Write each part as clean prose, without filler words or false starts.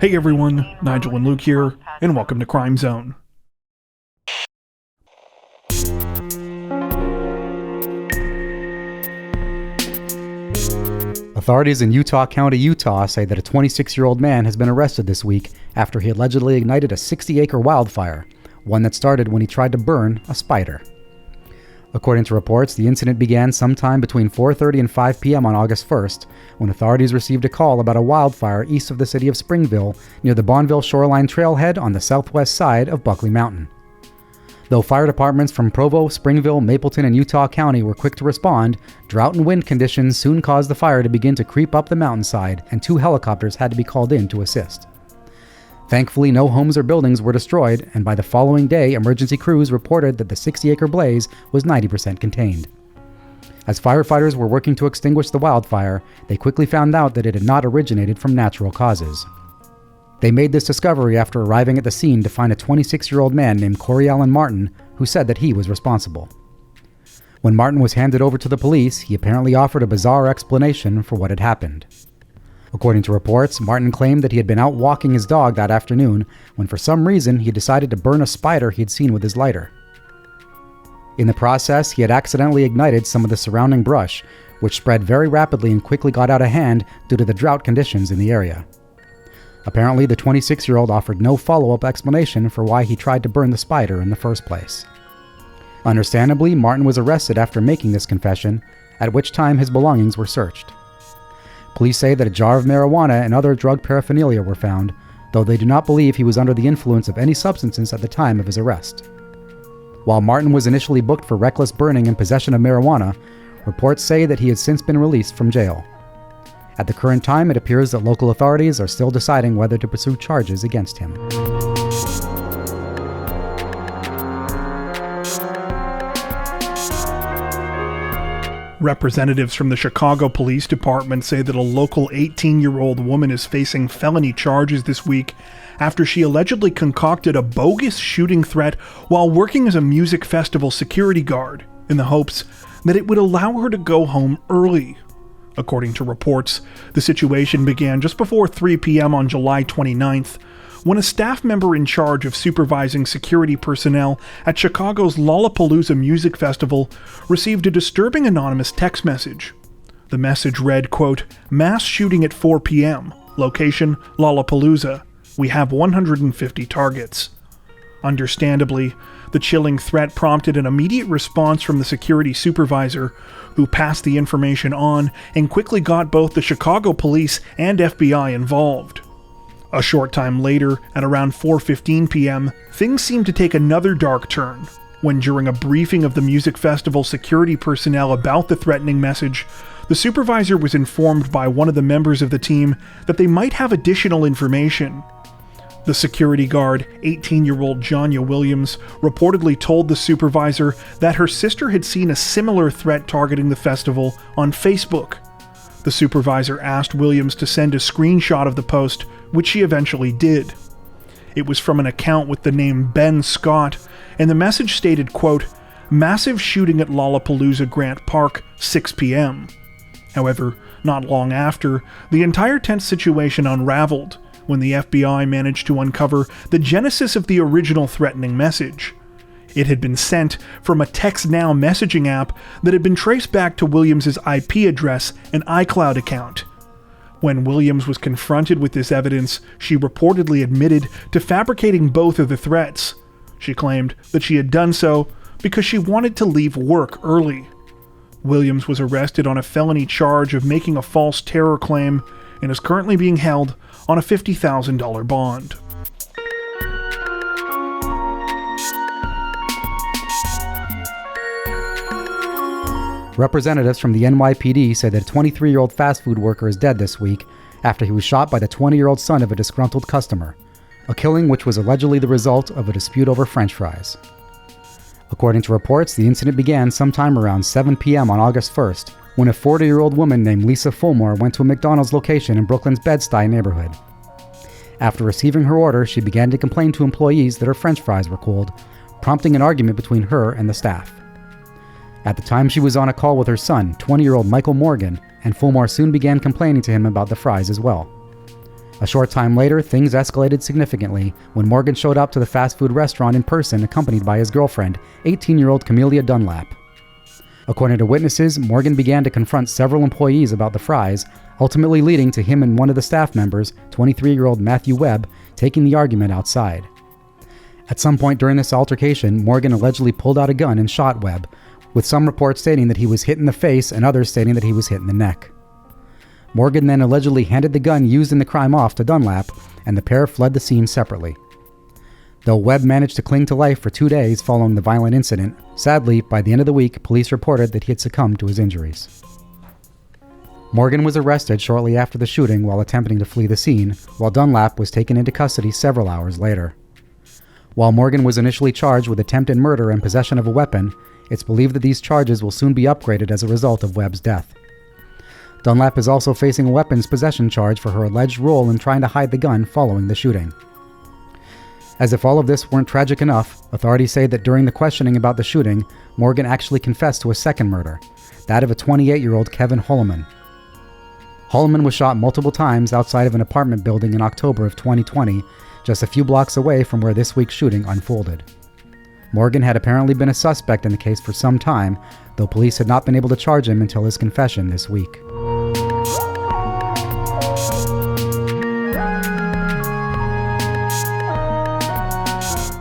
Hey everyone, Nigel and Luke here, and welcome to Crime Zone. Authorities in Utah County, Utah say that a 26-year-old man has been arrested this week after he allegedly ignited a 60-acre wildfire, one that started when he tried to burn a spider. According to reports, the incident began sometime between 4:30 and 5 p.m. on August 1st, when authorities received a call about a wildfire east of the city of Springville near the Bonneville Shoreline Trailhead on the southwest side of Buckley Mountain. Though fire departments from Provo, Springville, Mapleton, and Utah County were quick to respond, drought and wind conditions soon caused the fire to begin to creep up the mountainside, and 2 helicopters had to be called in to assist. Thankfully, no homes or buildings were destroyed, and by the following day, emergency crews reported that the 60-acre blaze was 90% contained. As firefighters were working to extinguish the wildfire, they quickly found out that it had not originated from natural causes. They made this discovery after arriving at the scene to find a 26-year-old man named Corey Allen Martin, who said that he was responsible. When Martin was handed over to the police, he apparently offered a bizarre explanation for what had happened. According to reports, Martin claimed that he had been out walking his dog that afternoon when for some reason he decided to burn a spider he had seen with his lighter. In the process, he had accidentally ignited some of the surrounding brush, which spread very rapidly and quickly got out of hand due to the drought conditions in the area. Apparently, the 26-year-old offered no follow-up explanation for why he tried to burn the spider in the first place. Understandably, Martin was arrested after making this confession, at which time his belongings were searched. Police say that a jar of marijuana and other drug paraphernalia were found, though they do not believe he was under the influence of any substances at the time of his arrest. While Martin was initially booked for reckless burning and possession of marijuana, reports say that he has since been released from jail. At the current time, it appears that local authorities are still deciding whether to pursue charges against him. Representatives from the Chicago Police Department say that a local 18-year-old woman is facing felony charges this week after she allegedly concocted a bogus shooting threat while working as a music festival security guard in the hopes that it would allow her to go home early. According to reports, the situation began just before 3 p.m. on July 29th, when a staff member in charge of supervising security personnel at Chicago's Lollapalooza Music Festival received a disturbing anonymous text message. The message read, quote, "Mass shooting at 4 p.m. Location, Lollapalooza. We have 150 targets." Understandably, the chilling threat prompted an immediate response from the security supervisor, who passed the information on and quickly got both the Chicago police and FBI involved. A short time later, at around 4:15 p.m., things seemed to take another dark turn, when during a briefing of the music festival security personnel about the threatening message, the supervisor was informed by one of the members of the team that they might have additional information. The security guard, 18-year-old Janya Williams, reportedly told the supervisor that her sister had seen a similar threat targeting the festival on Facebook. The supervisor asked Williams to send a screenshot of the post, which she eventually did. It was from an account with the name Ben Scott, and the message stated, quote, "Massive shooting at Lollapalooza Grant Park, 6 p.m. However, not long after, the entire tense situation unraveled when the FBI managed to uncover the genesis of the original threatening message. It had been sent from a TextNow messaging app that had been traced back to Williams' IP address and iCloud account. When Williams was confronted with this evidence, she reportedly admitted to fabricating both of the threats. She claimed that she had done so because she wanted to leave work early. Williams was arrested on a felony charge of making a false terror claim and is currently being held on a $50,000 bond. Representatives from the NYPD said that a 23-year-old fast food worker is dead this week after he was shot by the 20-year-old son of a disgruntled customer, a killing which was allegedly the result of a dispute over French fries. According to reports, the incident began sometime around 7 p.m. on August 1st, when a 40-year-old woman named Lisa Fulmore went to a McDonald's location in Brooklyn's Bed-Stuy neighborhood. After receiving her order, she began to complain to employees that her French fries were cold, prompting an argument between her and the staff. At the time, she was on a call with her son, 20-year-old Michael Morgan, and Fulmore soon began complaining to him about the fries as well. A short time later, things escalated significantly when Morgan showed up to the fast food restaurant in person accompanied by his girlfriend, 18-year-old Camelia Dunlap. According to witnesses, Morgan began to confront several employees about the fries, ultimately leading to him and one of the staff members, 23-year-old Matthew Webb, taking the argument outside. At some point during this altercation, Morgan allegedly pulled out a gun and shot Webb, with some reports stating that he was hit in the face and others stating that he was hit in the neck. Morgan then allegedly handed the gun used in the crime off to Dunlap, and the pair fled the scene separately. Though Webb managed to cling to life for 2 days following the violent incident, sadly, by the end of the week, police reported that he had succumbed to his injuries. Morgan was arrested shortly after the shooting while attempting to flee the scene, while Dunlap was taken into custody several hours later. While Morgan was initially charged with attempted murder and possession of a weapon, it's believed that these charges will soon be upgraded as a result of Webb's death. Dunlap is also facing a weapons possession charge for her alleged role in trying to hide the gun following the shooting. As if all of this weren't tragic enough, authorities say that during the questioning about the shooting, Morgan actually confessed to a second murder, that of a 28-year-old Kevin Holloman. Holloman was shot multiple times outside of an apartment building in October of 2020, just a few blocks away from where this week's shooting unfolded. Morgan had apparently been a suspect in the case for some time, though police had not been able to charge him until his confession this week.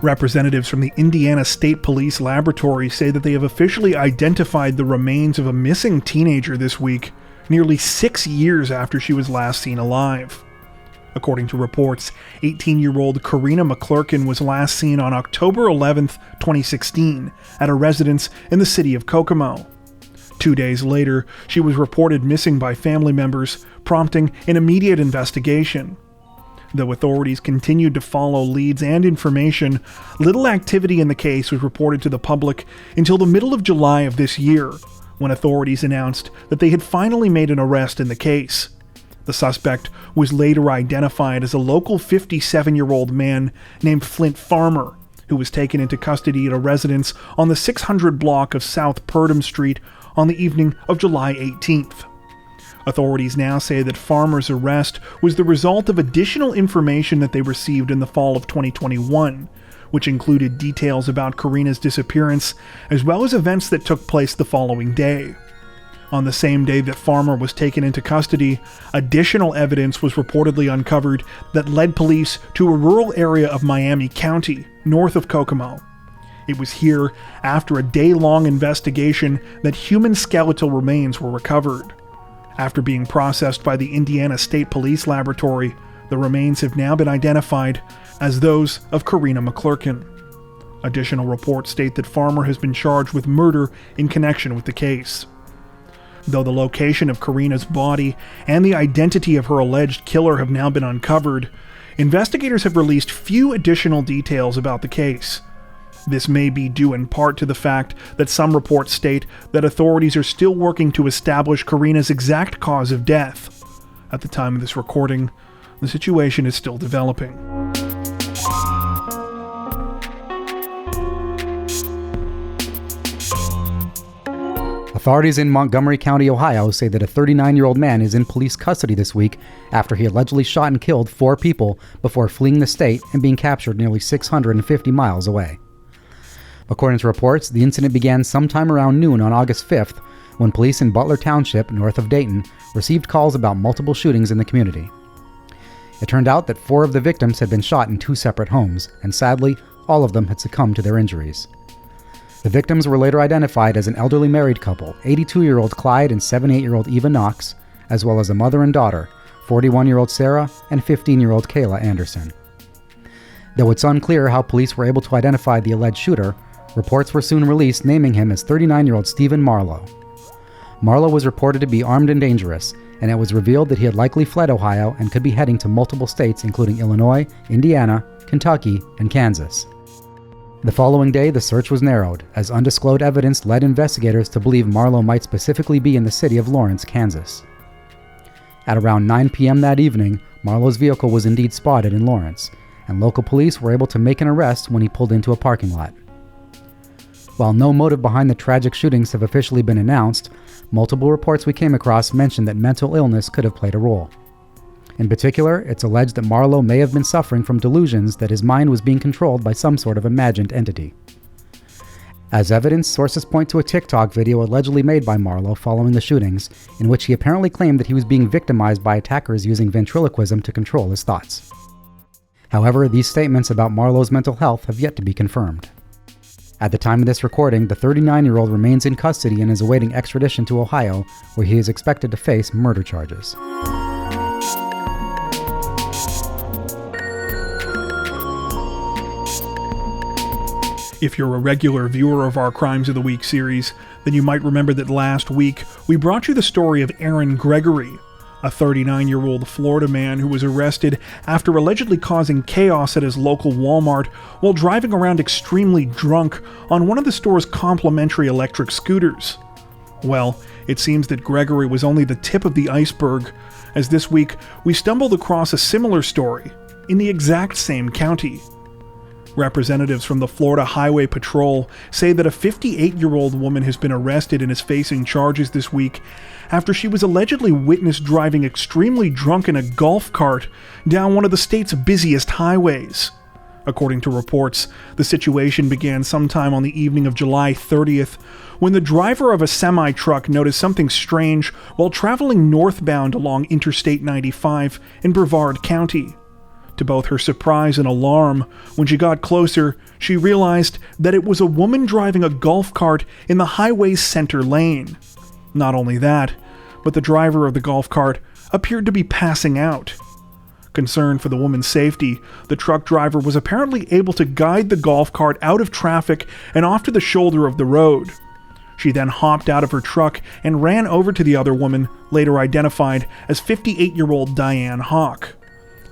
Representatives from the Indiana State Police Laboratory say that they have officially identified the remains of a missing teenager this week, nearly 6 years after she was last seen alive. According to reports, 18-year-old Karina McClurkin was last seen on October 11, 2016, at a residence in the city of Kokomo. 2 days later, she was reported missing by family members, prompting an immediate investigation. Though authorities continued to follow leads and information, little activity in the case was reported to the public until the middle of July of this year, when authorities announced that they had finally made an arrest in the case. The suspect was later identified as a local 57-year-old man named Flint Farmer, who was taken into custody at a residence on the 600 block of South Purdom Street on the evening of July 18th. Authorities now say that Farmer's arrest was the result of additional information that they received in the fall of 2021, which included details about Karina's disappearance, as well as events that took place the following day. On the same day that Farmer was taken into custody, additional evidence was reportedly uncovered that led police to a rural area of Miami County, north of Kokomo. It was here, after a day-long investigation, that human skeletal remains were recovered. After being processed by the Indiana State Police Laboratory, the remains have now been identified as those of Karina McClurkin. Additional reports state that Farmer has been charged with murder in connection with the case. Though the location of Karina's body and the identity of her alleged killer have now been uncovered, investigators have released few additional details about the case. This may be due in part to the fact that some reports state that authorities are still working to establish Karina's exact cause of death. At the time of this recording, the situation is still developing. Authorities in Montgomery County, Ohio say that a 39-year-old man is in police custody this week after he allegedly shot and killed 4 people before fleeing the state and being captured nearly 650 miles away. According to reports, the incident began sometime around noon on August 5th when police in Butler Township, north of Dayton, received calls about multiple shootings in the community. It turned out that 4 of the victims had been shot in 2 separate homes, and sadly, all of them had succumbed to their injuries. The victims were later identified as an elderly married couple, 82-year-old Clyde and 78-year-old Eva Knox, as well as a mother and daughter, 41-year-old Sarah and 15-year-old Kayla Anderson. Though it's unclear how police were able to identify the alleged shooter, reports were soon released naming him as 39-year-old Stephen Marlowe. Marlowe was reported to be armed and dangerous, and it was revealed that he had likely fled Ohio and could be heading to multiple states including Illinois, Indiana, Kentucky, and Kansas. The following day, the search was narrowed, as undisclosed evidence led investigators to believe Marlowe might specifically be in the city of Lawrence, Kansas. At around 9 p.m. that evening, Marlowe's vehicle was indeed spotted in Lawrence, and local police were able to make an arrest when he pulled into a parking lot. While no motive behind the tragic shootings have officially been announced, multiple reports we came across mentioned that mental illness could have played a role. In particular, it's alleged that Marlowe may have been suffering from delusions that his mind was being controlled by some sort of imagined entity. As evidence, sources point to a TikTok video allegedly made by Marlowe following the shootings, in which he apparently claimed that he was being victimized by attackers using ventriloquism to control his thoughts. However, these statements about Marlowe's mental health have yet to be confirmed. At the time of this recording, the 39-year-old remains in custody and is awaiting extradition to Ohio, where he is expected to face murder charges. If you're a regular viewer of our Crimes of the Week series, then you might remember that last week we brought you the story of Aaron Gregory, a 39-year-old Florida man who was arrested after allegedly causing chaos at his local Walmart while driving around extremely drunk on one of the store's complimentary electric scooters. Well, it seems that Gregory was only the tip of the iceberg, as this week we stumbled across a similar story in the exact same county. Representatives from the Florida Highway Patrol say that a 58-year-old woman has been arrested and is facing charges this week after she was allegedly witnessed driving extremely drunk in a golf cart down one of the state's busiest highways. According to reports, the situation began sometime on the evening of July 30th when the driver of a semi-truck noticed something strange while traveling northbound along Interstate 95 in Brevard County. To both her surprise and alarm, when she got closer, she realized that it was a woman driving a golf cart in the highway's center lane. Not only that, but the driver of the golf cart appeared to be passing out. Concerned for the woman's safety, the truck driver was apparently able to guide the golf cart out of traffic and off to the shoulder of the road. She then hopped out of her truck and ran over to the other woman, later identified as 58-year-old Diane Hawk.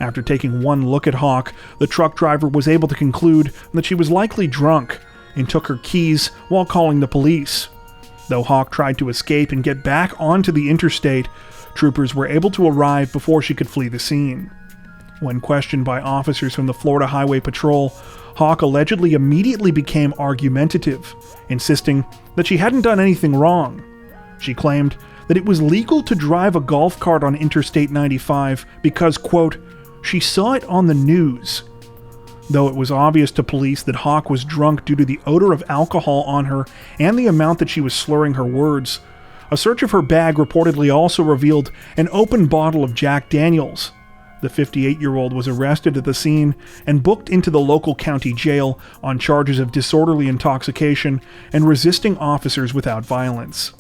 After taking one look at Hawk, the truck driver was able to conclude that she was likely drunk and took her keys while calling the police. Though Hawk tried to escape and get back onto the interstate, troopers were able to arrive before she could flee the scene. When questioned by officers from the Florida Highway Patrol, Hawk allegedly immediately became argumentative, insisting that she hadn't done anything wrong. She claimed that it was legal to drive a golf cart on Interstate 95 because, quote, she saw it on the news. Though it was obvious to police that Hawk was drunk due to the odor of alcohol on her and the amount that she was slurring her words, a search of her bag reportedly also revealed an open bottle of Jack Daniels. The 58-year-old was arrested at the scene and booked into the local county jail on charges of disorderly intoxication and resisting officers without violence.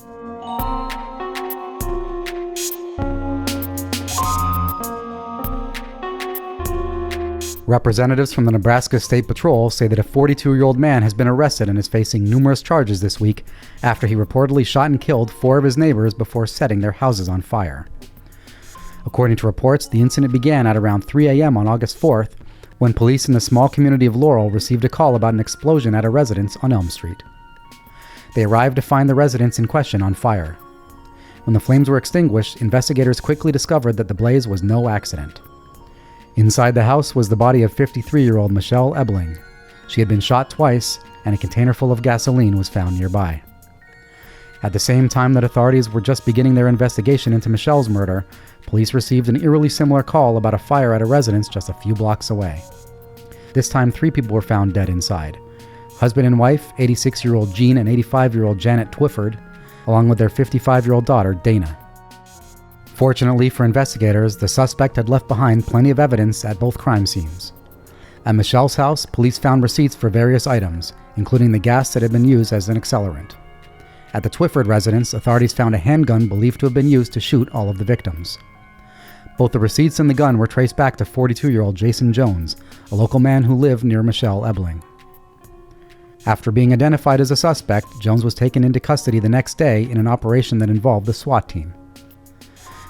Representatives from the Nebraska State Patrol say that a 42-year-old man has been arrested and is facing numerous charges this week after he reportedly shot and killed 4 of his neighbors before setting their houses on fire. According to reports, the incident began at around 3 a.m. on August 4th when police in the small community of Laurel received a call about an explosion at a residence on Elm Street. They arrived to find the residence in question on fire. When the flames were extinguished, investigators quickly discovered that the blaze was no accident. Inside the house was the body of 53-year-old Michelle Ebling. She had been shot twice, and a container full of gasoline was found nearby. At the same time that authorities were just beginning their investigation into Michelle's murder, police received an eerily similar call about a fire at a residence just a few blocks away. This time, 3 people were found dead inside. Husband and wife, 86-year-old Jean and 85-year-old Janet Twifford, along with their 55-year-old daughter, Dana. Fortunately for investigators, the suspect had left behind plenty of evidence at both crime scenes. At Michelle's house, police found receipts for various items, including the gas that had been used as an accelerant. At the Twifford residence, authorities found a handgun believed to have been used to shoot all of the victims. Both the receipts and the gun were traced back to 42-year-old Jason Jones, a local man who lived near Michelle Ebling. After being identified as a suspect, Jones was taken into custody the next day in an operation that involved the SWAT team.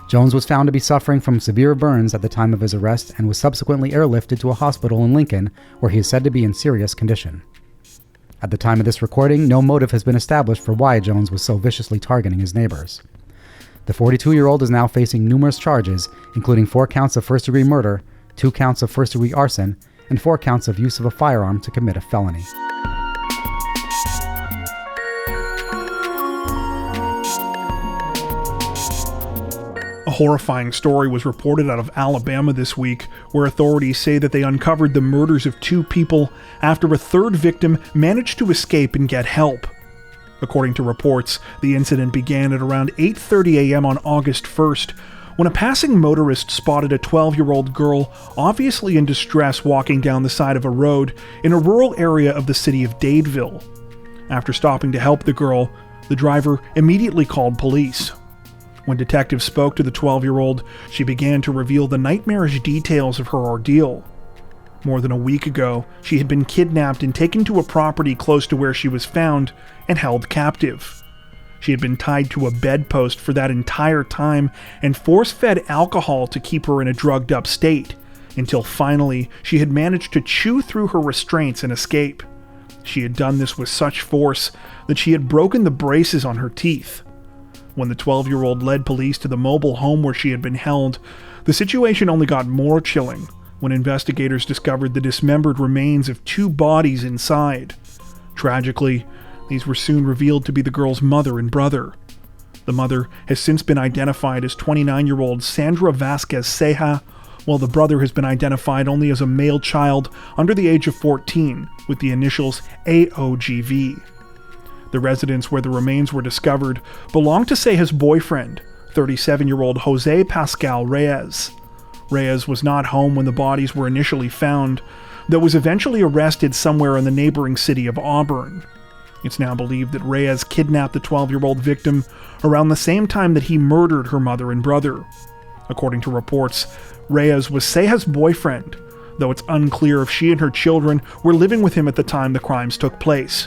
Jones was found to be suffering from severe burns at the time of his arrest and was subsequently airlifted to a hospital in Lincoln, where he is said to be in serious condition. At the time of this recording, no motive has been established for why Jones was so viciously targeting his neighbors. The 42-year-old is now facing numerous charges, including 4 counts of first-degree murder, 2 counts of first-degree arson, and 4 counts of use of a firearm to commit a felony. A horrifying story was reported out of Alabama this week, where authorities say that they uncovered the murders of 2 people after a third victim managed to escape and get help. According to reports, the incident began at around 8:30 a.m. on August 1st, when a passing motorist spotted a 12-year-old girl obviously in distress walking down the side of a road in a rural area of the city of Dadeville. After stopping to help the girl, the driver immediately called police. When detectives spoke to the 12-year-old, she began to reveal the nightmarish details of her ordeal. More than a week ago, she had been kidnapped and taken to a property close to where she was found and held captive. She had been tied to a bedpost for that entire time and force-fed alcohol to keep her in a drugged-up state, until finally she had managed to chew through her restraints and escape. She had done this with such force that she had broken the braces on her teeth. When the 12-year-old led police to the mobile home where she had been held, the situation only got more chilling when investigators discovered the dismembered remains of 2 bodies inside. Tragically, these were soon revealed to be the girl's mother and brother. The mother has since been identified as 29-year-old Sandra Vasquez Ceja, while the brother has been identified only as a male child under the age of 14 with the initials AOGV. The residence where the remains were discovered belonged to Ceja's boyfriend, 37-year-old Jose Pascal Reyes. Reyes was not home when the bodies were initially found, though was eventually arrested somewhere in the neighboring city of Auburn. It's now believed that Reyes kidnapped the 12-year-old victim around the same time that he murdered her mother and brother. According to reports, Reyes was Ceja's boyfriend, though it's unclear if she and her children were living with him at the time the crimes took place.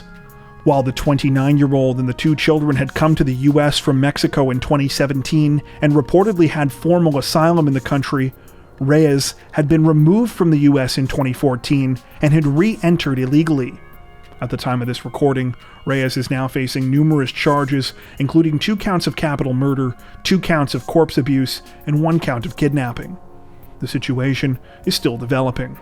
While the 29-year-old and the 2 children had come to the U.S. from Mexico in 2017 and reportedly had formal asylum in the country, Reyes had been removed from the U.S. in 2014 and had re-entered illegally. At the time of this recording, Reyes is now facing numerous charges, including 2 counts of capital murder, 2 counts of corpse abuse, and 1 count of kidnapping. The situation is still developing.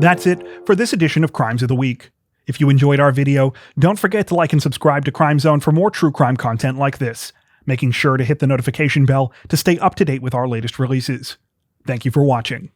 That's it for this edition of Crimes of the Week. If you enjoyed our video, don't forget to like and subscribe to Crime Zone for more true crime content like this, making sure to hit the notification bell to stay up to date with our latest releases. Thank you for watching.